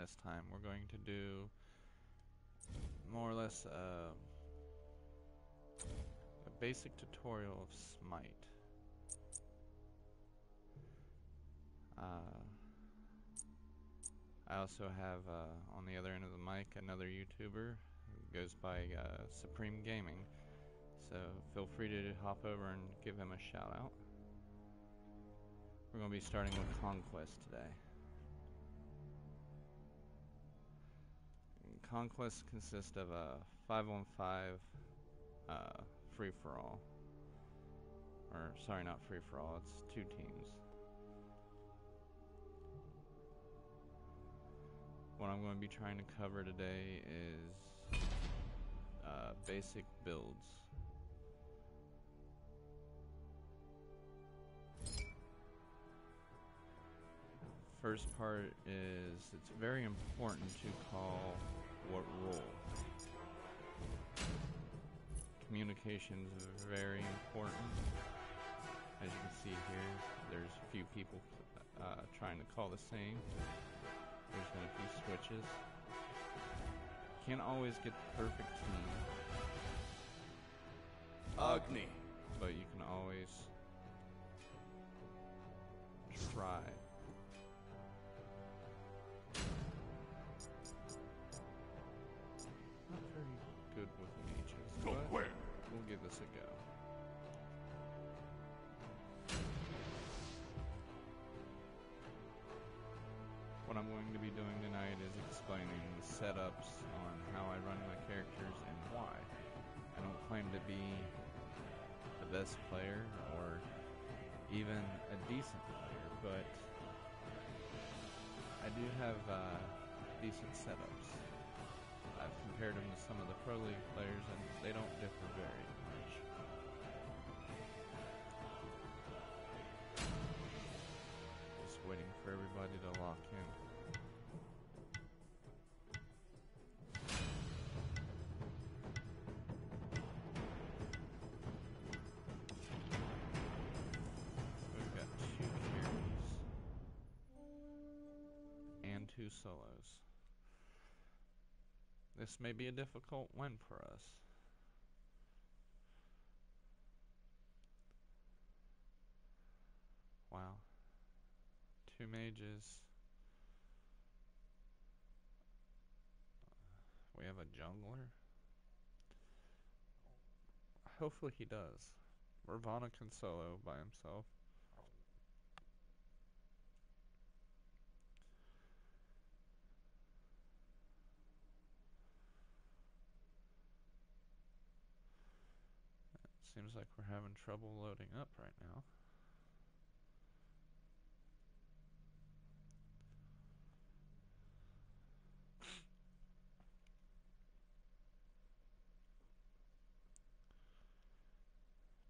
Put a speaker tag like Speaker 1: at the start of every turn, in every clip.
Speaker 1: this time. We're going to do more or less a basic tutorial of Smite. I also have on the other end of the mic another YouTuber who goes by Supreme Gaming, so feel free to hop over and give him a shout out. We're going to be starting with Conquest today. Conquest consists of a 5-on-5 free-for-all. Or, sorry, not free-for-all, it's 2 teams. What I'm going to be trying to cover today is basic builds. First part is, it's very important to call what role. Communication is very important. As you can see here, there's a few people trying to call the same. There's been a few switches. Can't always get the perfect team.
Speaker 2: Agni.
Speaker 1: But you can always try. Not very good with mages, but we'll give this a go. What I'm going to be doing tonight is explaining setups on how I run my characters and why. I don't claim to be the best player or even a decent player, but I do have decent setups. I've compared them to some of the Pro League players and they don't differ very much. Just waiting for everybody to lock in. We've got 2 carries and 2 solos. This may be a difficult win for us. Wow. 2 mages. We have a jungler. Hopefully he does. Ravana can solo by himself. Seems like we're having trouble loading up right now.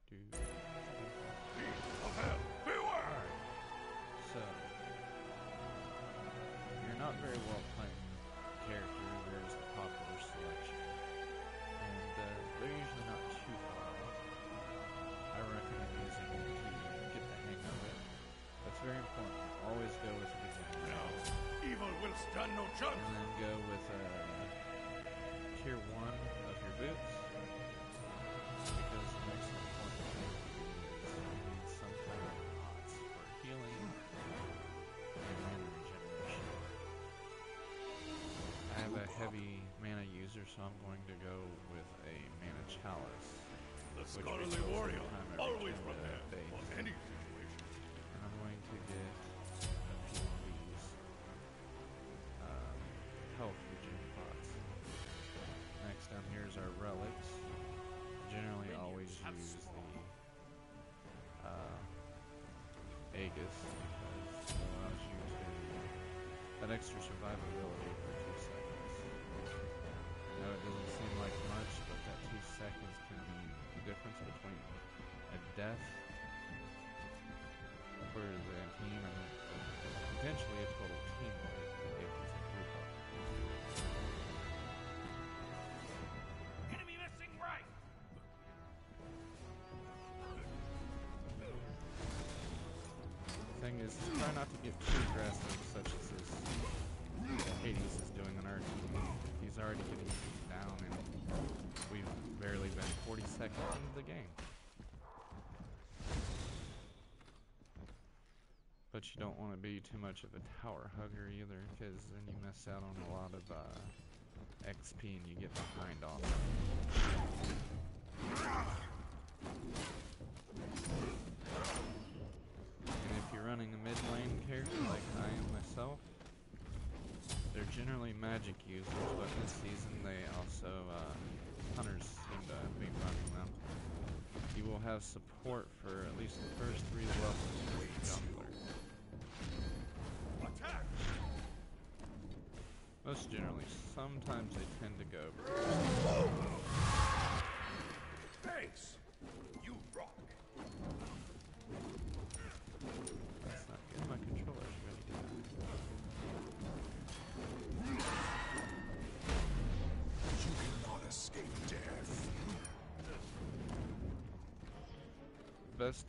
Speaker 1: Dude. Of
Speaker 2: hell, beware!
Speaker 1: So, you're not very well playing character, there's the popular selection. And they're usually not too far off. I recommend using it to get the hang of it. That's very important. Always go with the beginner.
Speaker 2: No, evil will stand no chance.
Speaker 1: And then go with tier 1 of your boots. Because the next important thing is you need some kind of pots for healing and mana regeneration. I have a heavy mana user, so I'm going to go with a mana chalice.
Speaker 2: The scholarly warrior, always prepared for any situation.
Speaker 1: And I'm going to get a few of these health regen pots. Next down here is our relics. Generally always use the Aegis because it allows you to that extra survivability for 2 seconds. I know it doesn't seem like much, but that 2 seconds can be the difference between a death for the team and potentially a total team wipe if it's a group up.
Speaker 2: Enemy missing right!
Speaker 1: The thing is, try not to get too aggressive, such as this Hades already getting beat down, and we've barely been 40 seconds into the game. But you don't want to be too much of a tower hugger either, because then you miss out on a lot of XP and you get behind on them. And if you're running a mid lane character like I am myself, they're generally magic users, but this season they also, hunters seem to be running them. You will have support for at least the first 3 levels as a jungler. Most generally, sometimes they tend to go.
Speaker 2: Thanks. You rock.
Speaker 1: That's not good. My controller's ready to die.
Speaker 2: You cannot escape death.
Speaker 1: Best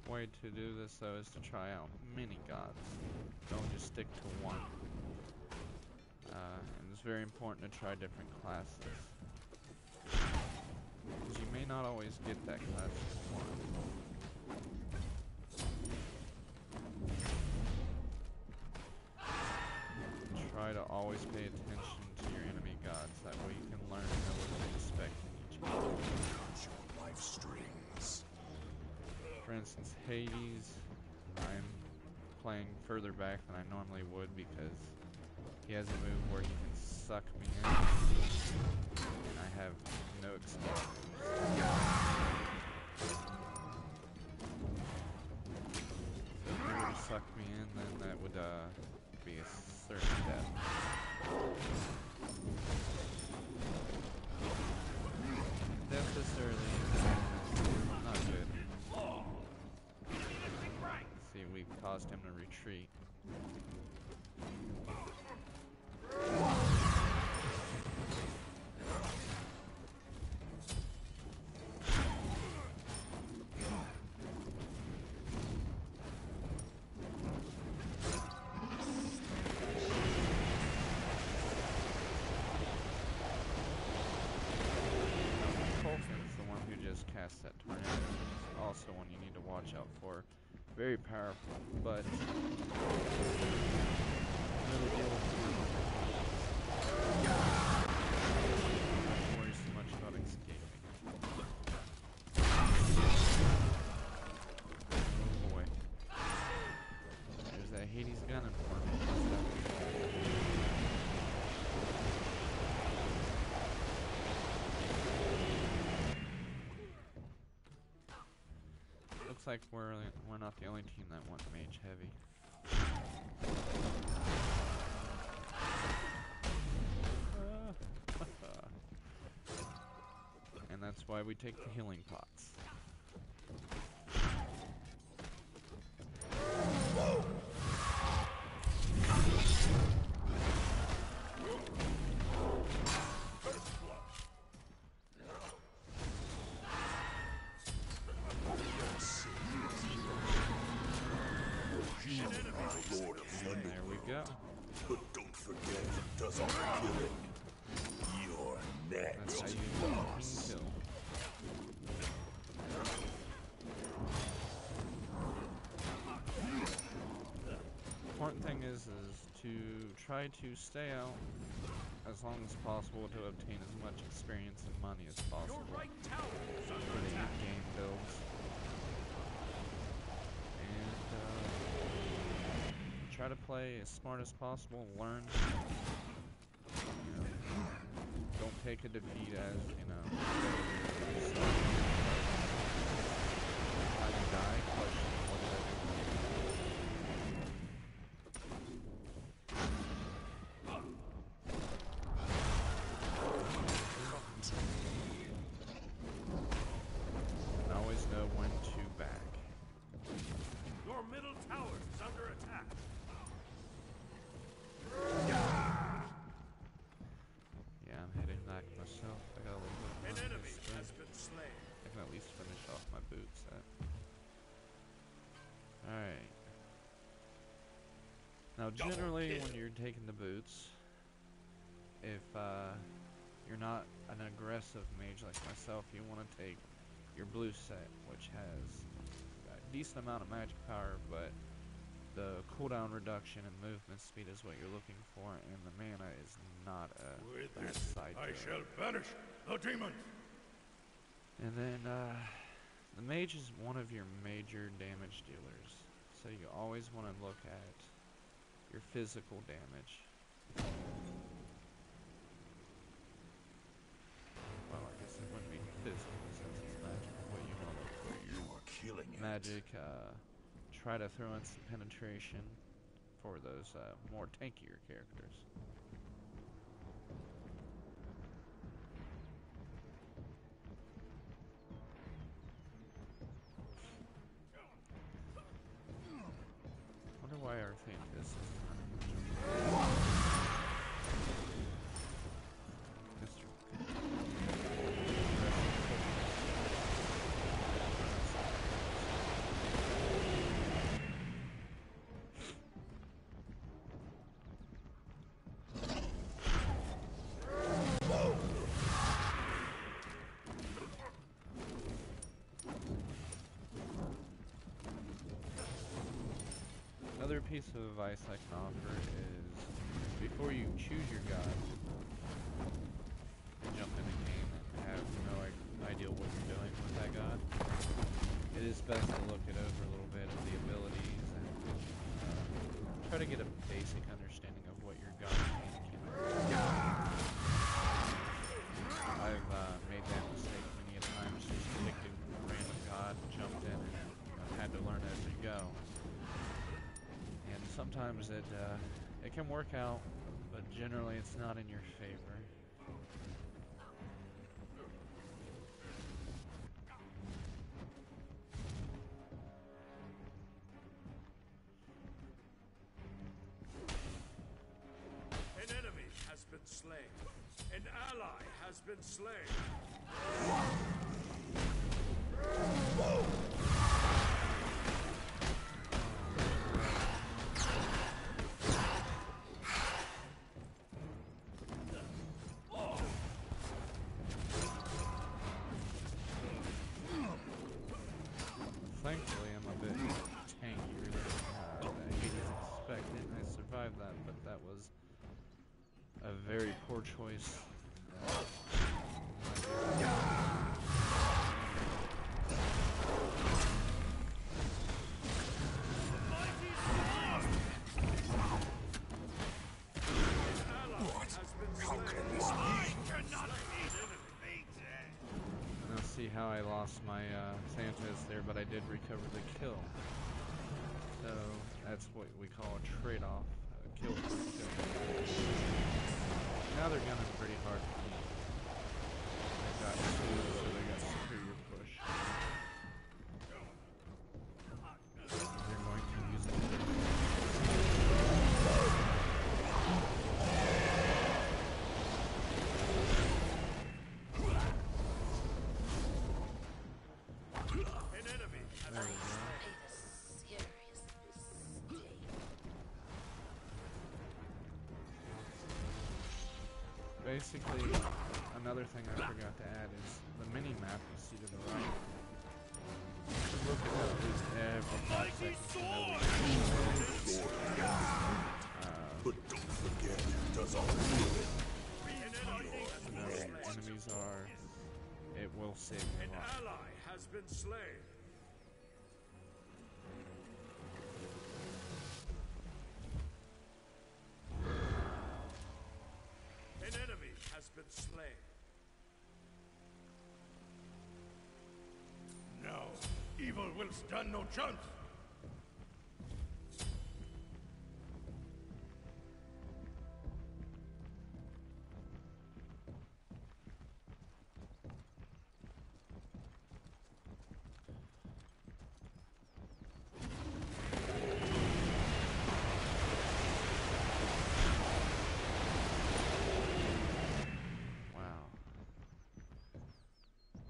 Speaker 1: way to do this though is to try out many gods. Don't just stick to one. And it's very important to try different classes, because you may not always get that class you want. Try to always pay attention to your enemy gods, that way you can learn to know what to expect in each one.
Speaker 2: Your life strings.
Speaker 1: For instance, Hades, I'm playing further back than I normally would because he has a move where he can suck me in, and I have no excuse. So if he were to suck me in, then that would be a certain death. Death this early is not good. See, we caused him to retreat. Cast that tornado is also one you need to watch out for. Very powerful, but really deal with don't worry so much about escaping. Oh boy. There's that Hades gunning for me. Looks like we're not the only team that went mage heavy. And that's why we take the healing pots. There we go.
Speaker 2: But don't forget, it does all the killing. You're next.
Speaker 1: That's how you do a king kill. Important thing is to try to stay out as long as possible to obtain as much experience and money as possible for the game builds. Try to play as smart as possible, learn. You know, don't take a defeat as, you know, how you die, question what did I do. And always know when to back.
Speaker 2: Your middle tower is under attack.
Speaker 1: Yeah, I'm heading back myself. I got a little bit of
Speaker 2: An
Speaker 1: money
Speaker 2: enemy
Speaker 1: to spend.
Speaker 2: has been slain.
Speaker 1: I can at least finish off my boot set. Alright. Now generally when you're taking the boots, if you're not an aggressive mage like myself, you want to take your blue set, which has a decent amount of magic power, but the cooldown reduction and movement speed is what you're looking for, and the mana is not a bad side to it.
Speaker 2: I shall banish the demons.
Speaker 1: And then the mage is one of your major damage dealers, so you always want to look at your physical damage. Well, I guess it wouldn't be physical since it's magic, but you want to look for your magic. Try to throw in some penetration for those more tankier characters. Wonder why I think this is Another piece of advice I can offer is, before you choose your god, jump in the game and have no idea what you're doing with that god, it is best to look it over a little bit of the abilities and try to get a basic understanding of what your god can. I've made that mistake many a times, just picked a random god, jumped in, and had to learn as you go. Sometimes it can work out, but generally it's not in your favor.
Speaker 2: An enemy has been slain. An ally has been slain.
Speaker 1: Thankfully, I'm a bit tankier than Hades expected. I survived that, but that was a very poor choice. See how I lost my Santos there, but I did recover the kill. So that's what we call a trade-off, kill for kill. Now they're gunning pretty hard for me. They got two, so they got superior push. They're going to use it. Basically, another thing I forgot to add is the mini-map you see to the right. Look at that at least every 5 seconds to know where
Speaker 2: But don't forget, it does all good.
Speaker 1: Enemies are, it will save you a lot.
Speaker 2: An ally has been slain. An enemy has been slain. Now, evil will stand no chance.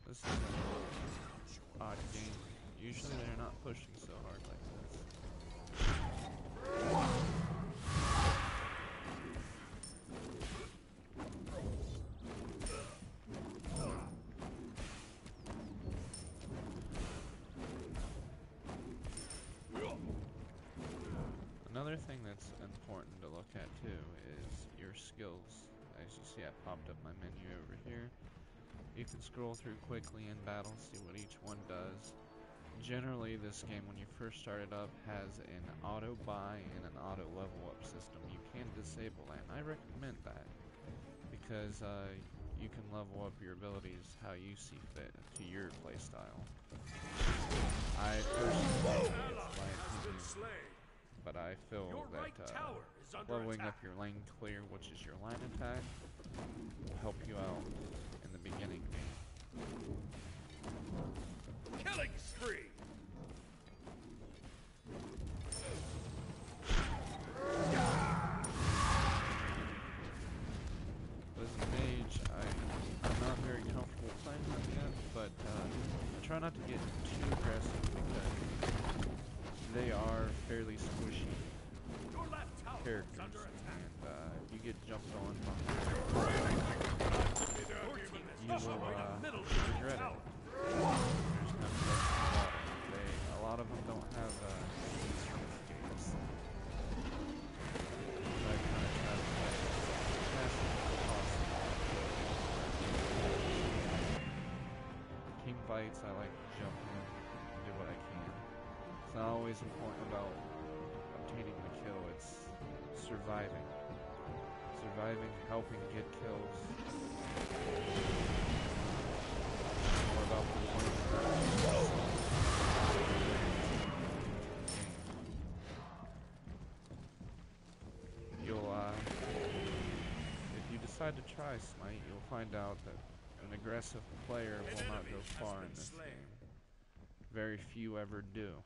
Speaker 1: This is an odd game. Usually they're not pushing so hard. thing that's important to look at too is your skills. As you see, I popped up my menu over here. You can scroll through quickly in battle, see what each one does. Generally, this game, when you first start it up, has an auto buy and an auto level up system. You can disable that, and I recommend that because you can level up your abilities how you see fit to your playstyle. I personally think it's my opinion, but I feel that leveling up your lane clear, which is your line attack, will help you out in the beginning game.
Speaker 2: Killing spree!
Speaker 1: As a mage, I'm not very comfortable playing them yet, but I try not to get too aggressive because they are fairly squishy characters, and if you get jumped on from you will regret it. A lot of them don't have escapes. So I kind of try to play as fast as possible. Team fights, I like to jump in and do what I can. It's not always important about obtaining the kill, it's surviving. Surviving, helping get kills. More about the you'll, if you decide to try Smite, you'll find out that an aggressive player will not go far in this game. Very few ever do.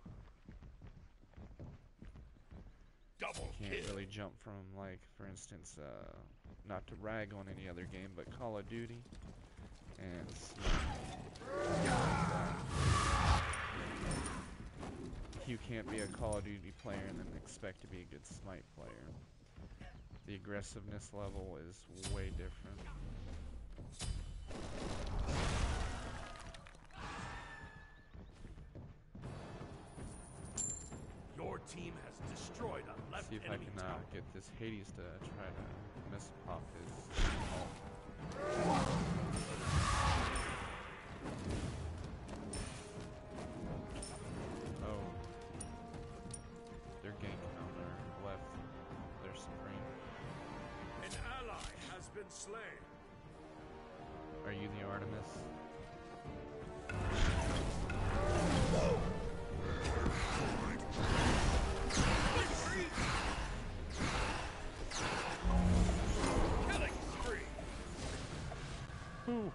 Speaker 1: You can't really jump from, like, for instance, not to rag on any other game, but Call of Duty and Smite. You can't be a Call of Duty player and then expect to be a good Smite player. The aggressiveness level is way different.
Speaker 2: Your team has destroyed a left
Speaker 1: See if I
Speaker 2: enemy
Speaker 1: can
Speaker 2: tower.
Speaker 1: get this Hades to try to miss pop his ult. Oh. They're ganking on our left. They're supreme.
Speaker 2: An ally has been slain.
Speaker 1: Are you the Artemis?
Speaker 2: Killing spree.
Speaker 1: Whew.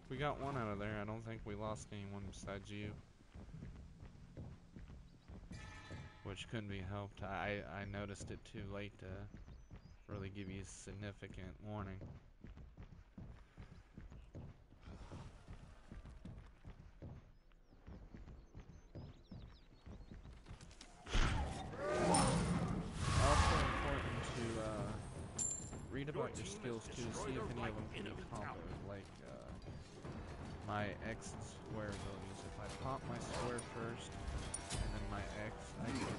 Speaker 1: We got one out of there. I don't think we lost anyone besides you. Which couldn't be helped. I noticed it too late to really give you significant warning. Also important to read about your skills too, see if any of them can be comboed, like my X and square abilities. If I pop my square first, and then my X, I get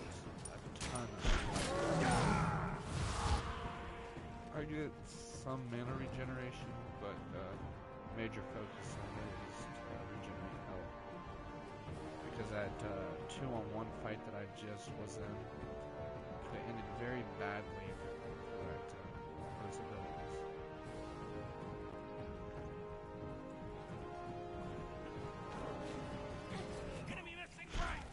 Speaker 1: a ton of I get some mana regeneration, but major focus on it is to regenerate health. Because that 2-on-1 fight that I just was in could have ended very badly if it weren't for those abilities.
Speaker 2: Enemy missing right.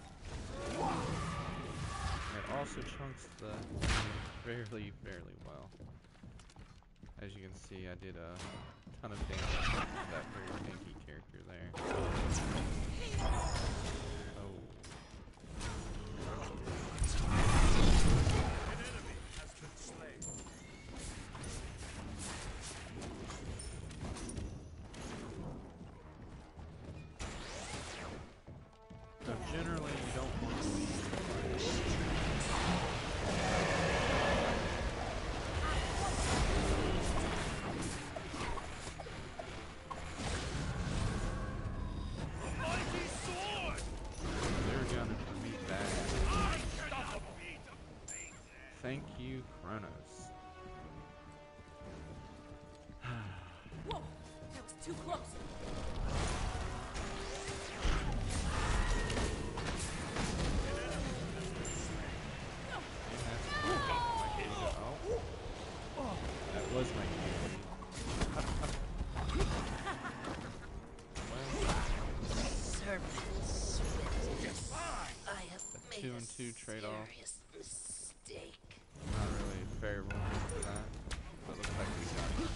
Speaker 1: And it also chunks the fairly well. As you can see, I did a ton of damage to that very tanky character there. Oh.
Speaker 2: An enemy has been slain.
Speaker 1: So generally, you don't want to be
Speaker 2: Mighty sword.
Speaker 3: Too close.
Speaker 1: Oh, that was my cue.
Speaker 3: Serpent swiftness. I have made
Speaker 1: 2
Speaker 3: a
Speaker 1: and 2 trade-off.
Speaker 3: serious mistake.
Speaker 1: Not really favorable for that. But looks like we got it.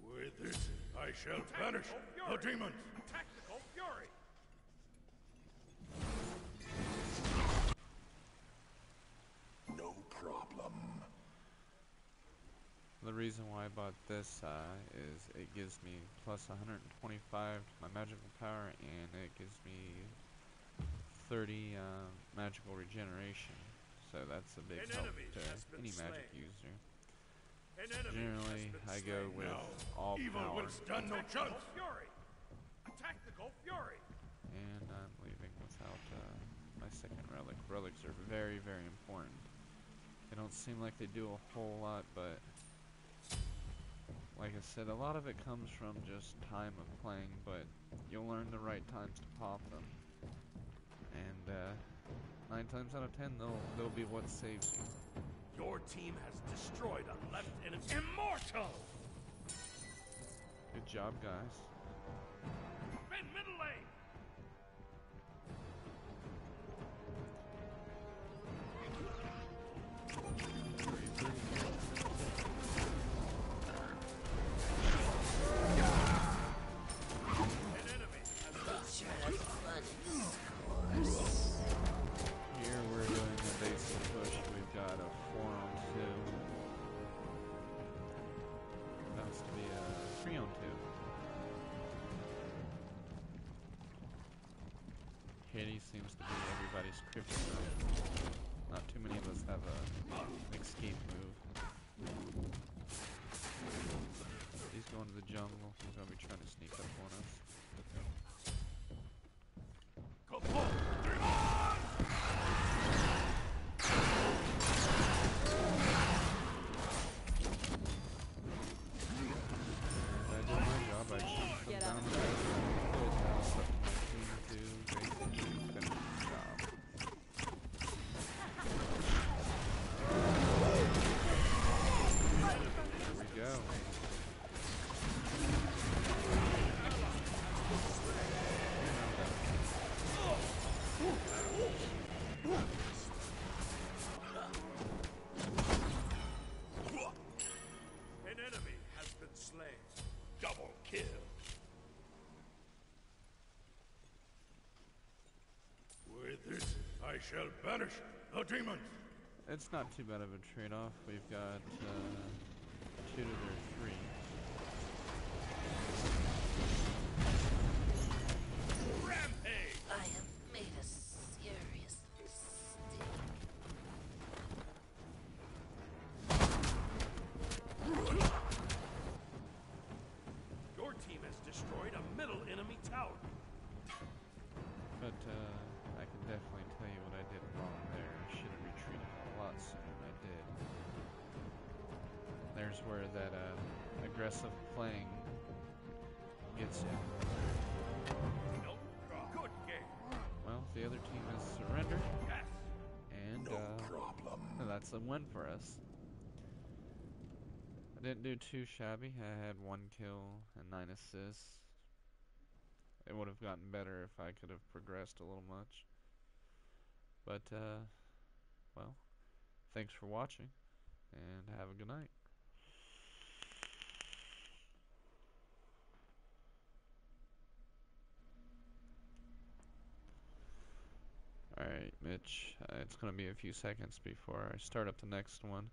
Speaker 2: With this, I shall banish the demons. Tactical fury. No problem.
Speaker 1: The reason why I bought this is it gives me plus 125 to my magical power, and it gives me 30 magical regeneration. So that's a big help to any magic user. Generally, I go with all power.
Speaker 2: Stand no chance. Fury. A tactical fury.
Speaker 1: And I'm leaving without my second relic. Relics are very, very important. They don't seem like they do a whole lot, but like I said, a lot of it comes from just time of playing, but you'll learn the right times to pop them. And 9 times out of 10, they'll be what saves you.
Speaker 2: Your team has destroyed a left enemy. Immortal!
Speaker 1: Good job, guys.
Speaker 2: Defend middle lane! An enemy has been
Speaker 1: Here we're doing a basic push. We've got a 4-on-2. That's to be a 3-on-2. Hades seems to be everybody's kryptonite. Not too many of us have an escape move. He's going to the jungle. He's going to be trying to sneak up on us.
Speaker 2: I shall banish the demons.
Speaker 1: It's not too bad of a trade-off. We've got 2 to their 3.
Speaker 2: Rampage!
Speaker 3: I have made a serious mistake.
Speaker 2: Your team has destroyed a middle enemy tower.
Speaker 1: But I can definitely tell you what I did wrong there. I should have retreated a lot sooner than I did. There's where that aggressive playing gets you.
Speaker 2: Nope. Good game.
Speaker 1: Well, the other team has surrendered,
Speaker 2: Yes.
Speaker 1: and that's a win for us. I didn't do too shabby. I had 1 kill and 9 assists. It would have gotten better if I could have progressed a little much. But, well, thanks for watching, and have a good night. Alright, Mitch, it's going to be a few seconds before I start up the next one.